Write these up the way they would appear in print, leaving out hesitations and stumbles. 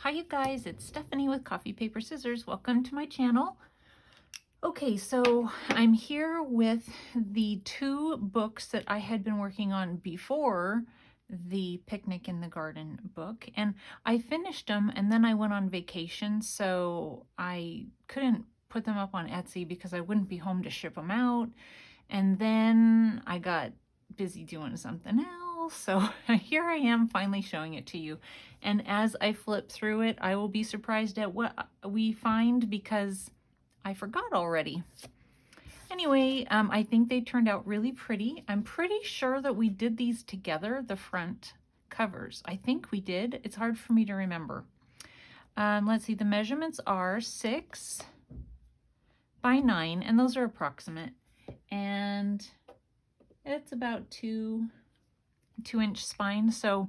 Hi you guys, it's Stephanie with Coffee Paper Scissors. Welcome to my channel. Okay, so I'm here with the two books that I had been working on before the Picnic in the Garden book, and I finished them and then I went on vacation, so I couldn't put them up on Etsy because I wouldn't be home to ship them out, and then I got busy doing something else. So here I am finally showing it to you. And as I flip through it, I will be surprised at what we find because I forgot already. Anyway, I think they turned out really pretty. I'm pretty sure that we did these together, the front covers. I think we did. It's hard for me to remember. Let's see, the measurements are 6 by 9, and those are approximate. And it's about 2-inch spine, so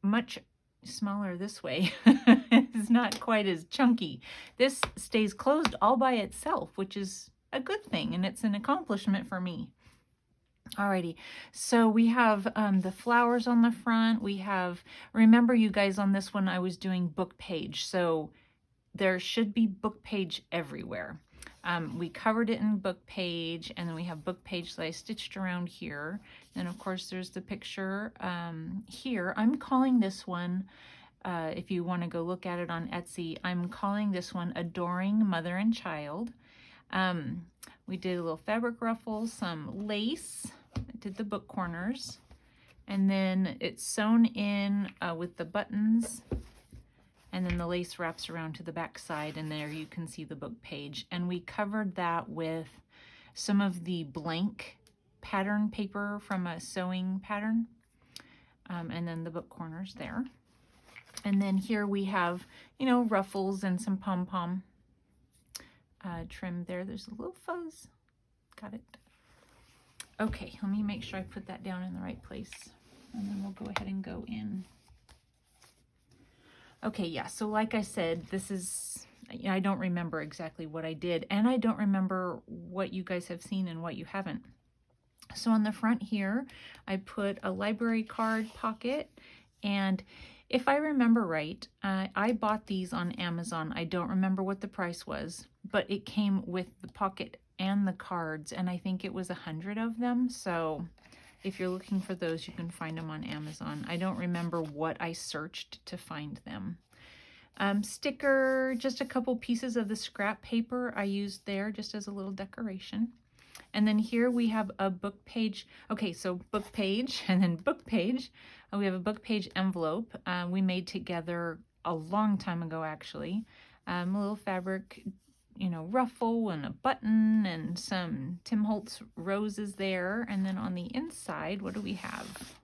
much smaller this way. It's not quite as chunky. This stays closed all by itself, which is a good thing, and it's an accomplishment for me. Alrighty, so we have the flowers on the front. We have, remember you guys, on this one I was doing book page, so there should be book page everywhere. We covered it in book page, and then we have book page that I stitched around here. And of course there's the picture here. I'm calling this one, if you want to go look at it on Etsy, I'm calling this one Adoring Mother and Child. We did a little fabric ruffle, some lace, I did the book corners, and then it's sewn in with the buttons. And then the lace wraps around to the back side, and there you can see the book page. And we covered that with some of the blank pattern paper from a sewing pattern. And then the book corners there. And then here we have, you know, ruffles and some pom-pom trim there. There's a little fuzz. Got it. Okay, let me make sure I put that down in the right place. And then we'll go ahead and go in. Okay, yeah, so like I said, this is, I don't remember exactly what I did, and I don't remember what you guys have seen and what you haven't. So on the front here, I put a library card pocket, and if I remember right, I bought these on Amazon. I don't remember what the price was, but it came with the pocket and the cards, and I think it was 100 of them, so if you're looking for those, you can find them on Amazon. I don't remember what I searched to find them. Sticker, just a couple pieces of the scrap paper I used there just as a little decoration. And then here we have a book page. Okay, so book page and then book page. We have a book page envelope we made together a long time ago, actually. A little fabric, you know, ruffle and a button and some Tim Holtz roses there. And then on the inside, what do we have?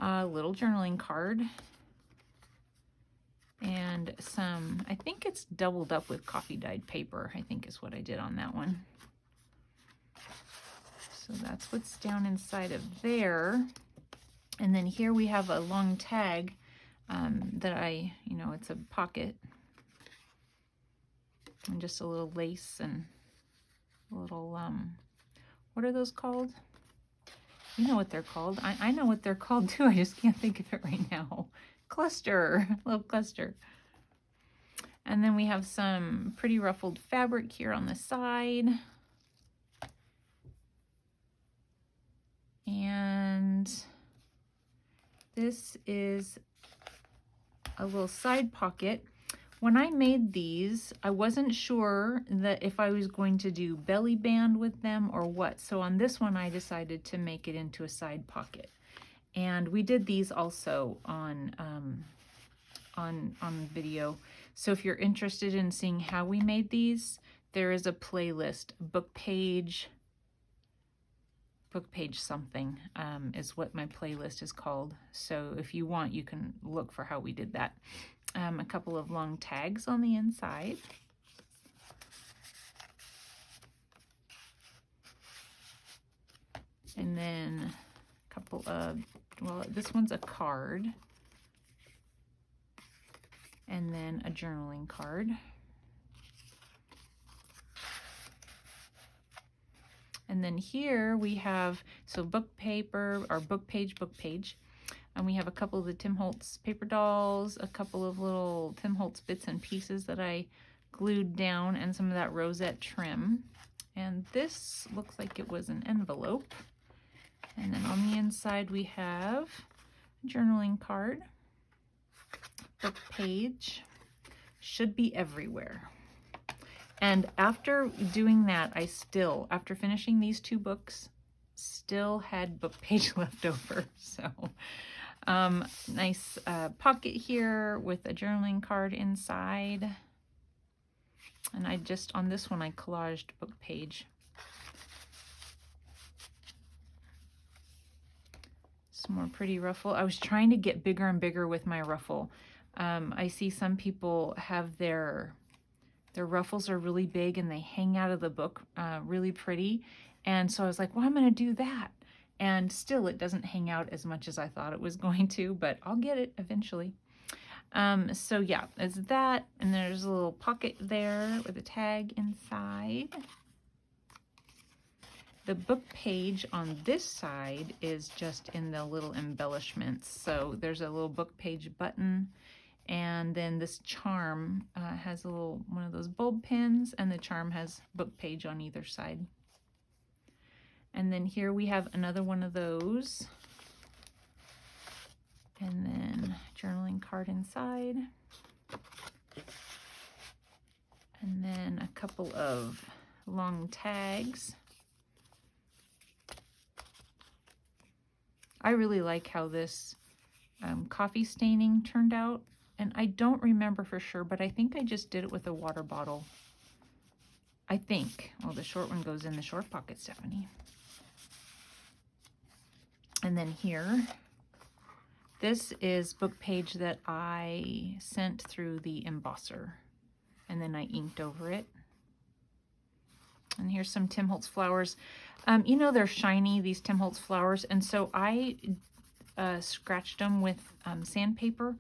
A little journaling card and some, I think it's doubled up with coffee dyed paper, I think is what I did on that one. So that's what's down inside of there. And then here we have a long tag that I, you know, it's a pocket. And just a little lace and a little, what are those called? You know what they're called. I know what they're called too. I just can't think of it right now. Cluster, a little cluster. And then we have some pretty ruffled fabric here on the side. And this is a little side pocket. When I made these, I wasn't sure that if I was going to do belly band with them or what. So on this one, I decided to make it into a side pocket. And we did these also on video. So if you're interested in seeing how we made these, there is a playlist, book page something is what my playlist is called. So if you want, you can look for how we did that. A couple of long tags on the inside. And then a couple of, well, this one's a card. And then a journaling card. And then here we have, so book paper, or book page, And we have a couple of the Tim Holtz paper dolls, a couple of little Tim Holtz bits and pieces that I glued down, and some of that rosette trim. And this looks like it was an envelope. And then on the inside we have a journaling card, book page, should be everywhere. And after doing that, I still, after finishing these 2 books, still had book page left over. So nice pocket here with a journaling card inside. And I just, on this one, I collaged book page. Some more pretty ruffle. I was trying to get bigger and bigger with my ruffle. I see some people have their ruffles are really big and they hang out of the book really pretty. And so I was like, well, I'm going to do that. And still it doesn't hang out as much as I thought it was going to, but I'll get it eventually. So yeah, it's that. And there's a little pocket there with a tag inside. The book page on this side is just in the little embellishments. So there's a little book page button. And then this charm has a little one of those bulb pins, and the charm has book page on either side. And then here we have another one of those. And then journaling card inside. And then a couple of long tags. I really like how this coffee staining turned out. And I don't remember for sure, but I think I just did it with a water bottle. I think. Well, the short one goes in the short pocket, Stephanie. And then here, this is book page that I sent through the embosser. And then I inked over it. And here's some Tim Holtz flowers. You know they're shiny, these Tim Holtz flowers. And so I scratched them with sandpaper.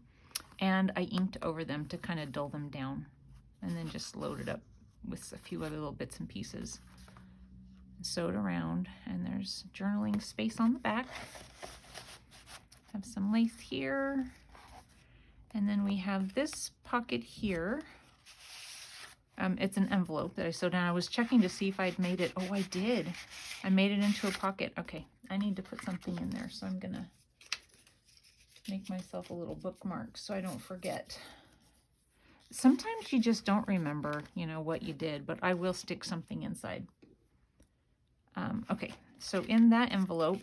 And I inked over them to kind of dull them down, and then just loaded up with a few other little bits and pieces. Sewed around, and there's journaling space on the back. Have some lace here, and then we have this pocket here. It's an envelope that I sewed down. I was checking to see if I'd made it. Oh, I did. I made it into a pocket. Okay, I need to put something in there, so I'm gonna make myself a little bookmark so I don't forget. Sometimes you just don't remember, you know, what you did, but I will stick something inside. Okay, so in that envelope,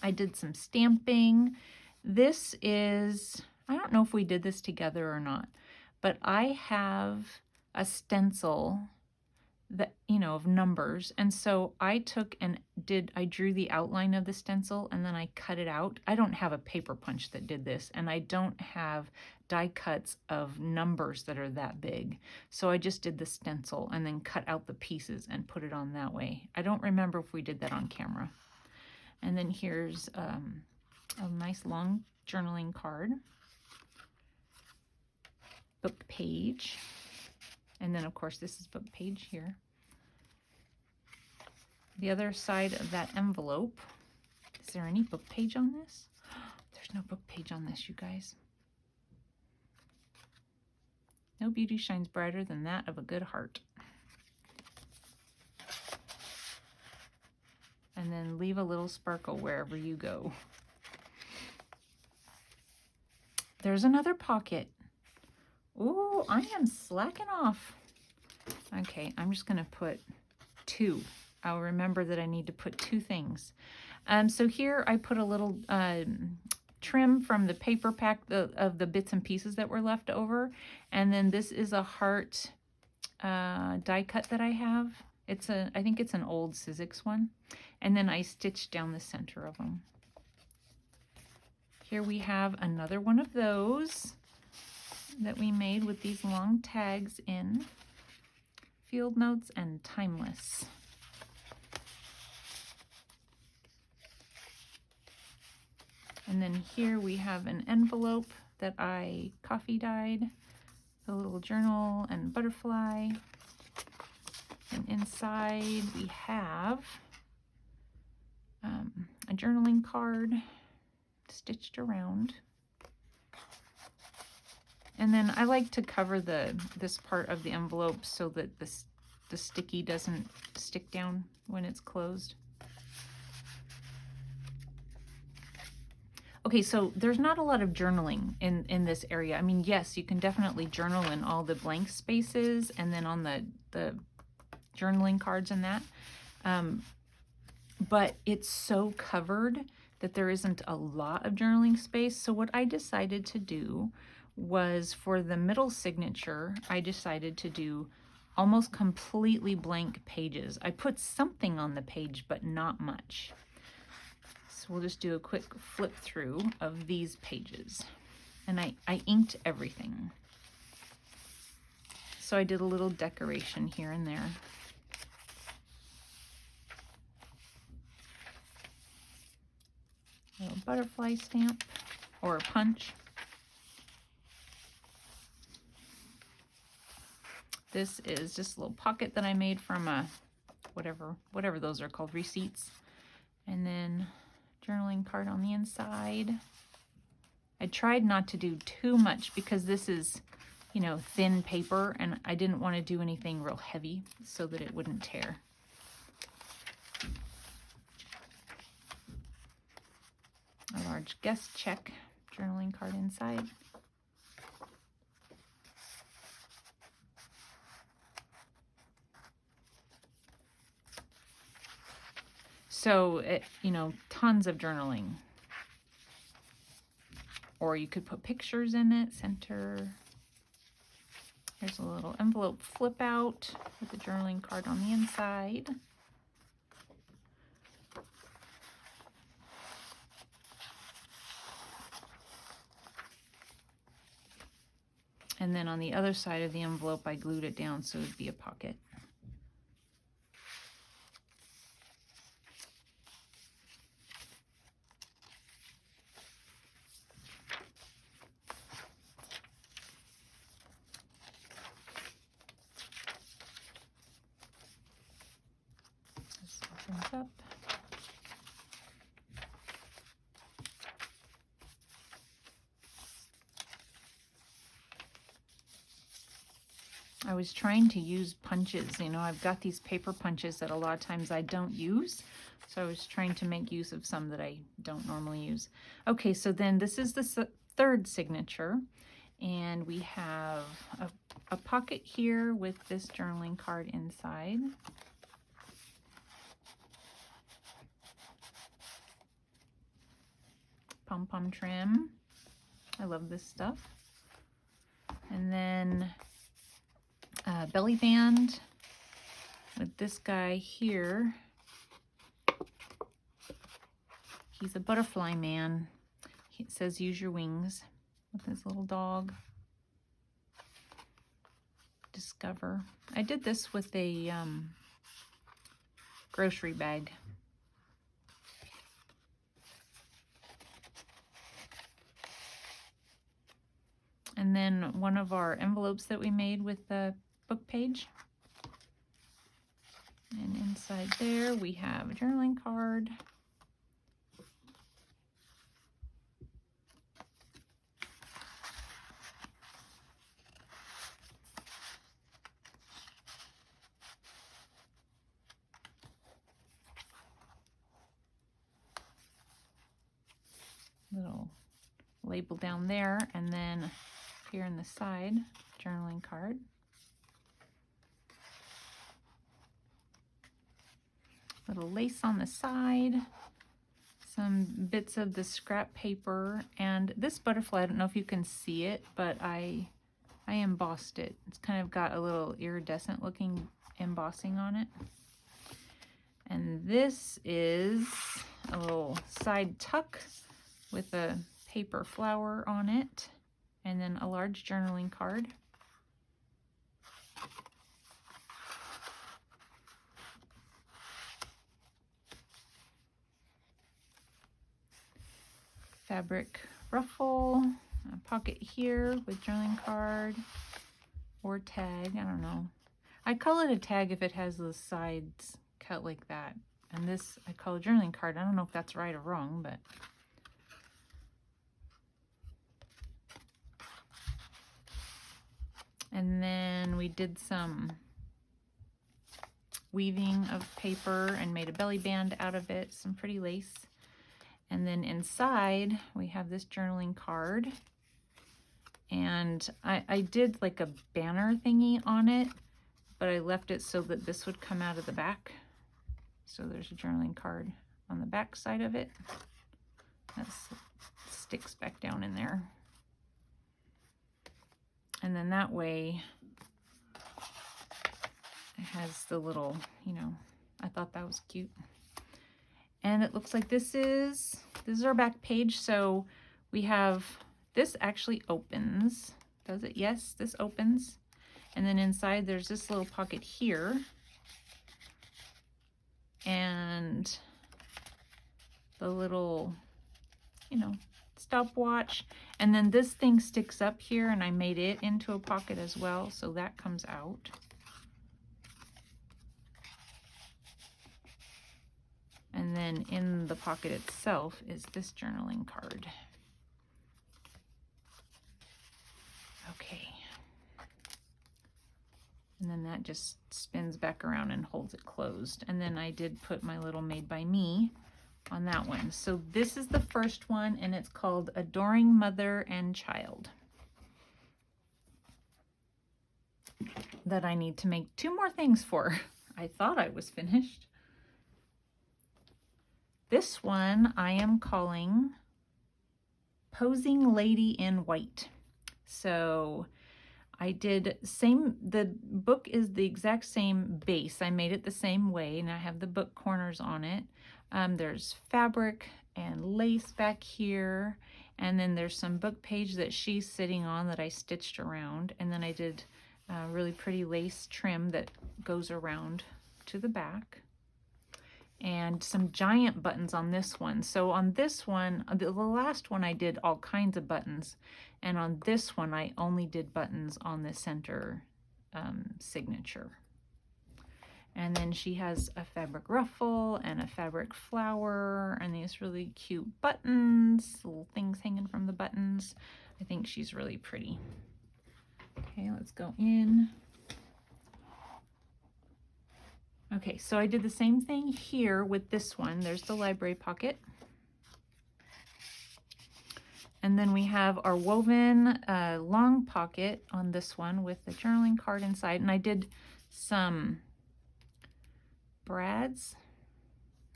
I did some stamping. This is, I don't know if we did this together or not, but I have a stencil that, you know, of numbers. And so I took and I drew the outline of the stencil, and then I cut it out. I don't have a paper punch that did this, and I don't have die cuts of numbers that are that big. So I just did the stencil and then cut out the pieces and put it on that way. I don't remember if we did that on camera. And then here's a nice long journaling card, book page. And then, of course, this is book page here. The other side of that envelope, is there any book page on this? There's no book page on this, you guys. No beauty shines brighter than that of a good heart. And then leave a little sparkle wherever you go. There's another pocket. Ooh, I am slacking off. Okay, I'm just gonna put 2. I'll remember that I need to put 2 things. So here I put a little trim from the paper pack of the bits and pieces that were left over. And then this is a heart die cut that I have. I think it's an old Sizzix one. And then I stitched down the center of them. Here we have another one of those that we made with these long tags in. Field Notes and Timeless. And then here we have an envelope that I coffee dyed, a little journal and butterfly. And inside we have a journaling card, stitched around. And then I like to cover this part of the envelope so that the sticky doesn't stick down when it's closed. Okay, so there's not a lot of journaling in this area. I mean, yes, you can definitely journal in all the blank spaces and then on the journaling cards and that. But it's so covered that there isn't a lot of journaling space. So what I decided to do was for the middle signature, I decided to do almost completely blank pages. I put something on the page, but not much. So we'll just do a quick flip through of these pages. And I inked everything. So I did a little decoration here and there. A little butterfly stamp or a punch. This is just a little pocket that I made from a whatever those are called, receipts. And then journaling card on the inside. I tried not to do too much because this is, you know, thin paper, and I didn't want to do anything real heavy so that it wouldn't tear. A large guest check journaling card inside. So, you know, tons of journaling. Or you could put pictures in it, center. Here's a little envelope flip out with the journaling card on the inside. And then on the other side of the envelope, I glued it down so it would be a pocket. This opens up. I was trying to use punches. You know, I've got these paper punches that a lot of times I don't use. So I was trying to make use of some that I don't normally use. Okay, so then this is the third signature. And we have a pocket here with this journaling card inside. Pom-pom trim. I love this stuff. And then belly band with this guy here. He's a butterfly man. It says use your wings with his little dog. Discover. I did this with a grocery bag. And then one of our envelopes that we made with the book page. And inside there we have a journaling card. Little label down there, and then here in the side, journaling card. Little lace on the side, some bits of the scrap paper, and this butterfly, I don't know if you can see it, but I embossed it. It's kind of got a little iridescent looking embossing on it. And this is a little side tuck with a paper flower on it, and then a large journaling card. Fabric ruffle, a pocket here with journaling card or tag, I don't know. I call it a tag if it has the sides cut like that. And this I call a journaling card. I don't know if that's right or wrong, but And then we did some weaving of paper and made a belly band out of it, some pretty lace. And then inside we have this journaling card. And I did like a banner thingy on it, but I left it so that this would come out of the back. So there's a journaling card on the back side of it. That sticks back down in there. And then that way it has the little, you know, I thought that was cute. And it looks like this is our back page. So we have, this actually opens. Does it? Yes, this opens. And then inside there's this little pocket here. And the little, you know, stopwatch. And then this thing sticks up here, and I made it into a pocket as well, so that comes out. And then in the pocket itself is this journaling card. Okay. And then that just spins back around and holds it closed. And then I did put my little Made by Me on that one. So this is the first one, and it's called Adoring Mother and Child. That I need to make 2 more things for. I thought I was finished. This one I am calling Posing Lady in White. So I did the book is the exact same base. I made it the same way, and I have the book corners on it. There's fabric and lace back here, and then there's some book page that she's sitting on that I stitched around, and then I did really pretty lace trim that goes around to the back, and some giant buttons on this one. So on this one, the last one I did all kinds of buttons, and on this one I only did buttons on the center signature. And then she has a fabric ruffle and a fabric flower and these really cute buttons, little things hanging from the buttons. I think she's really pretty. Okay, let's go in. Okay, so I did the same thing here with this one. There's the library pocket. And then we have our woven long pocket on this one with the journaling card inside. And I did some brads.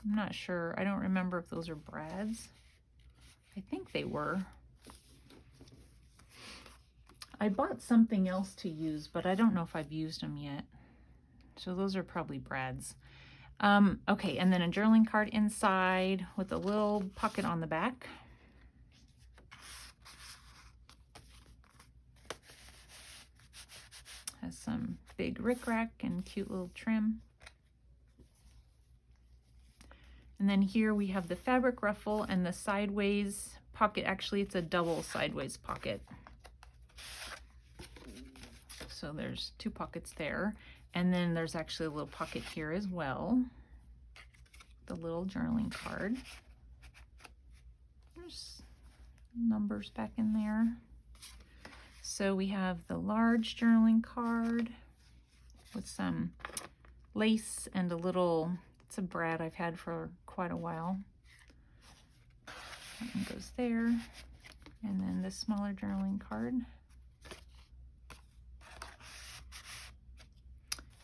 I'm not sure. I don't remember if those are brads. I think they were. I bought something else to use, but I don't know if I've used them yet. So those are probably brads. Okay, and then a journaling card inside with a little pocket on the back. Has some big rickrack and cute little trim. And then here we have the fabric ruffle and the sideways pocket. Actually, it's a double sideways pocket. So there's 2 pockets there. And then there's actually a little pocket here as well. The little journaling card. There's numbers back in there. So we have the large journaling card with some lace and a little, it's a brad I've had for quite a while. That one goes there. And then this smaller journaling card.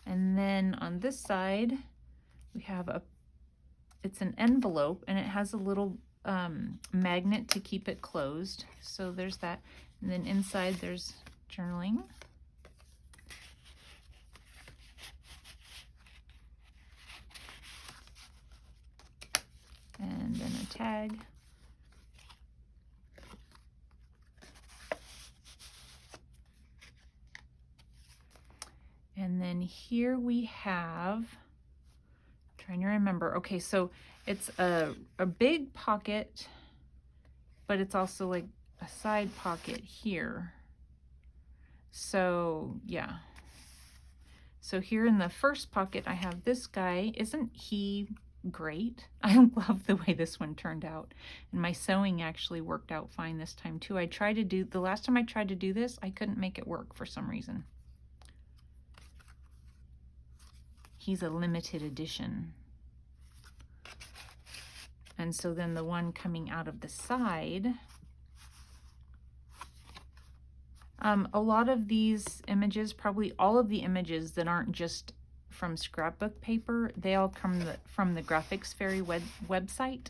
And then on this side, we have it's an envelope, and it has a little magnet to keep it closed. So there's that. And then inside there's journaling. And then a tag. And then here we have, I'm trying to remember. Okay, so it's a big pocket, but it's also like a side pocket here. So yeah. So here in the first pocket, I have this guy. Isn't he great? I love the way this one turned out. And my sewing actually worked out fine this time too. The last time I tried to do this, I couldn't make it work for some reason. he's a limited edition. And so then the one coming out of the side, a lot of these images, probably all of the images that aren't just from scrapbook paper, they all come from the Graphics Fairy website.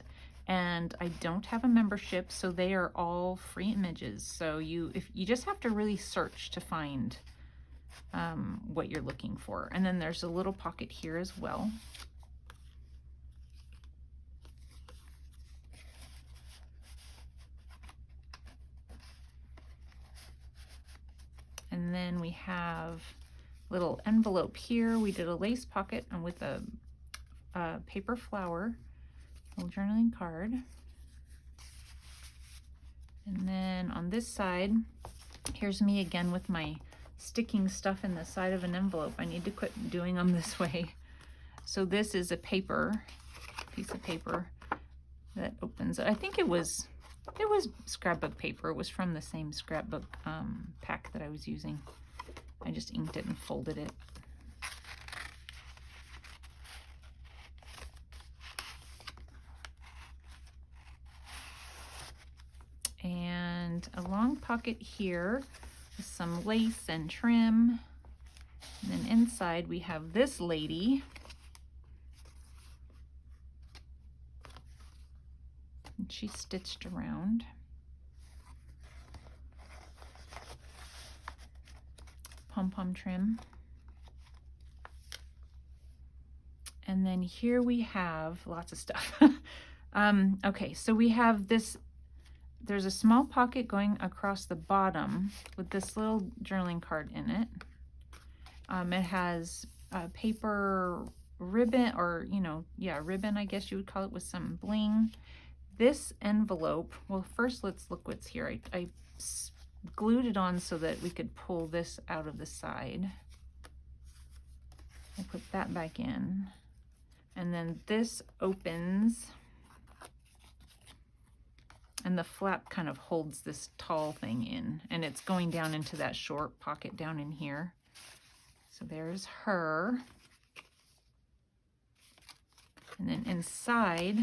And I don't have a membership, so they are all free images. So you just have to really search to find what you're looking for. And then there's a little pocket here as well. And then we have a little envelope here. We did a lace pocket and with a paper flower, little journaling card. And then on this side, here's me again with my sticking stuff in the side of an envelope. I need to quit doing them this way. So this is a piece of paper that opens. I think it was scrapbook paper. It was from the same scrapbook pack that I was using. I just inked it and folded it. And a long pocket here with some lace and trim. And then inside we have this lady. And she's stitched around. Pom-pom trim. And then here we have lots of stuff. Okay, so we have this. There's a small pocket going across the bottom with this little journaling card in it. It has paper ribbon, or ribbon, I guess you would call it, with some bling. This envelope, well, first let's look what's here. I glued it on so that we could pull this out of the side. I put that back in. And then this opens. And the flap kind of holds this tall thing in, and it's going down into that short pocket down in here. So there's her. And then inside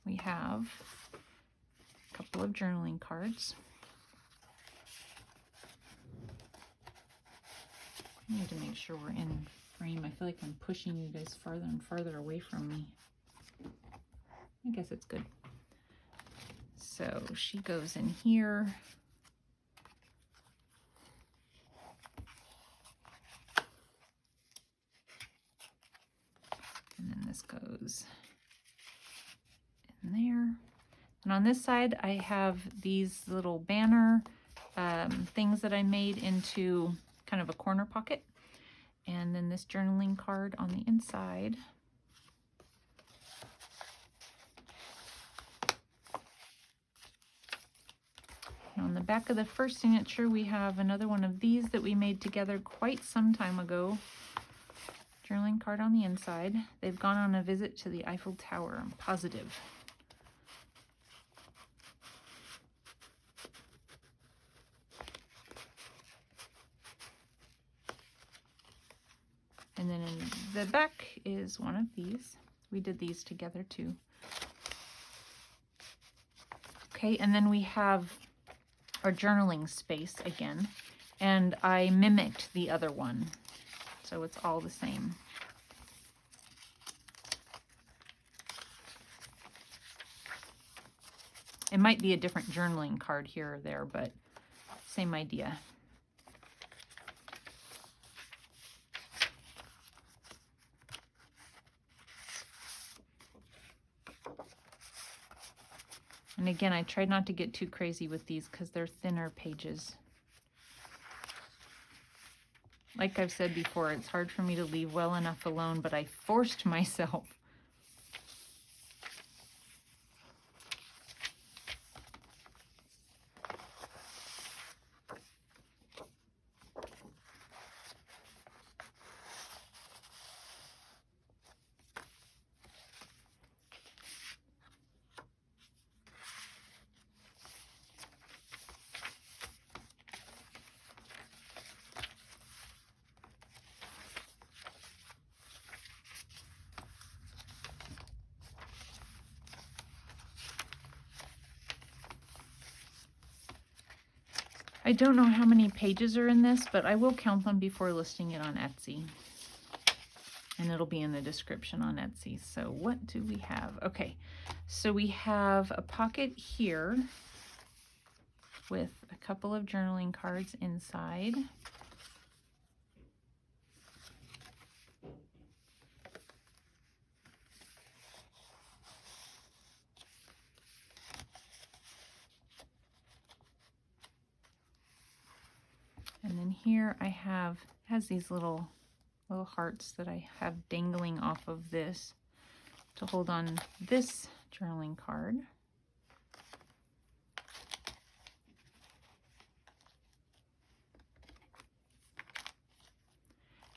we have a couple of journaling cards. I need to make sure we're in frame. I feel like I'm pushing you guys farther and farther away from me. I guess it's good. So she goes in here. And then this goes in there. And on this side, I have these little banner things that I made into kind of a corner pocket. And then this journaling card on the inside. On the back of the first signature, we have another one of these that we made together quite some time ago. Journaling card on the inside. They've gone on a visit to the Eiffel Tower, I'm positive. And then in the back is one of these. We did these together too. Okay, and then we have our journaling space again, and I mimicked the other one, so it's all the same. It might be a different journaling card here or there, but same idea. And again, I tried not to get too crazy with these because they're thinner pages. Like I've said before, it's hard for me to leave well enough alone, but I forced myself. I don't know how many pages are in this, but I will count them before listing it on Etsy. And it'll be in the description on Etsy. So what do we have? Okay, so we have a pocket here with a couple of journaling cards inside. And then here I have, has these little hearts that I have dangling off of this to hold on this journaling card.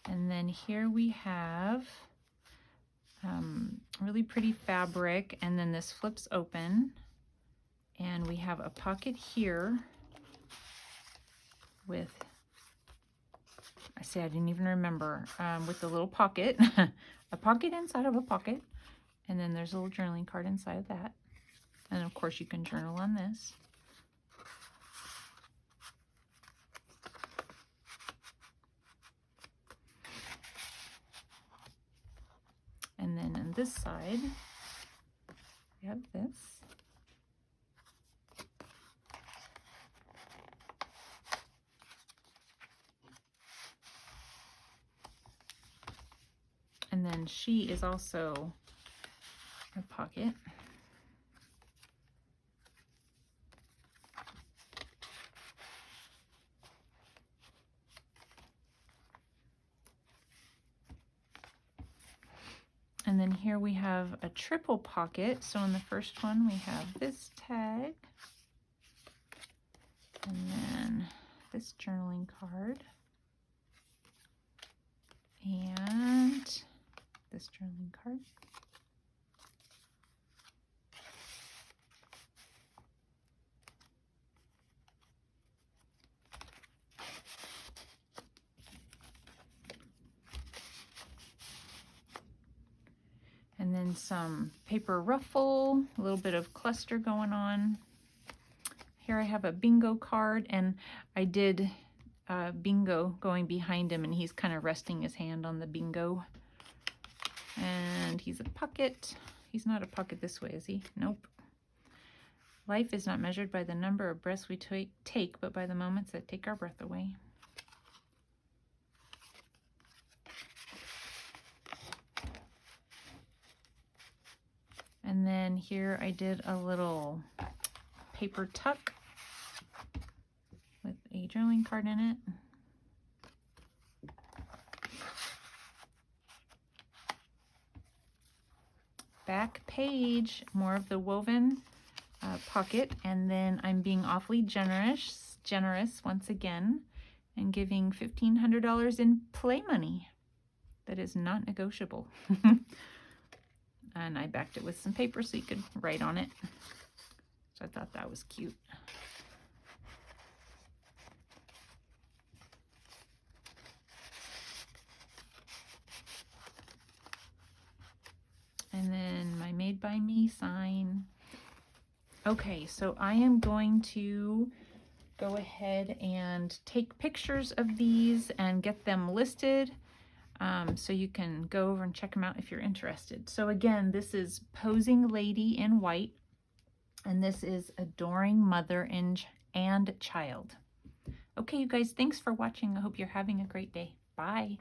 And then here we have really pretty fabric, and then this flips open, and we have a pocket here with, I didn't even remember, with the little pocket, a pocket inside of a pocket, and then there's a little journaling card inside of that. And of course you can journal on this. And then on this side, we have this. And then she is also a pocket. And then here we have a triple pocket. So in the first one we have this tag, and then this journaling card, and this journaling card. And then some paper ruffle, a little bit of cluster going on. Here I have a bingo card, and I did bingo going behind him, and he's kind of resting his hand on the bingo. And he's a pocket. He's not a pocket this way, is he? Nope. Life is not measured by the number of breaths we take, but by the moments that take our breath away. And then here I did a little paper tuck with a journaling card in it. Back page, more of the woven pocket, and then I'm being awfully generous once again, and giving $1,500 in play money. That is not negotiable. And I backed it with some paper so you could write on it. So I thought that was cute. And then my Made by Me sign. Okay, so I am going to go ahead and take pictures of these and get them listed. So you can go over and check them out if you're interested. So again, this is Posing Lady in White, and this is Adoring Mother and Child. Okay, you guys, thanks for watching. I hope you're having a great day. Bye.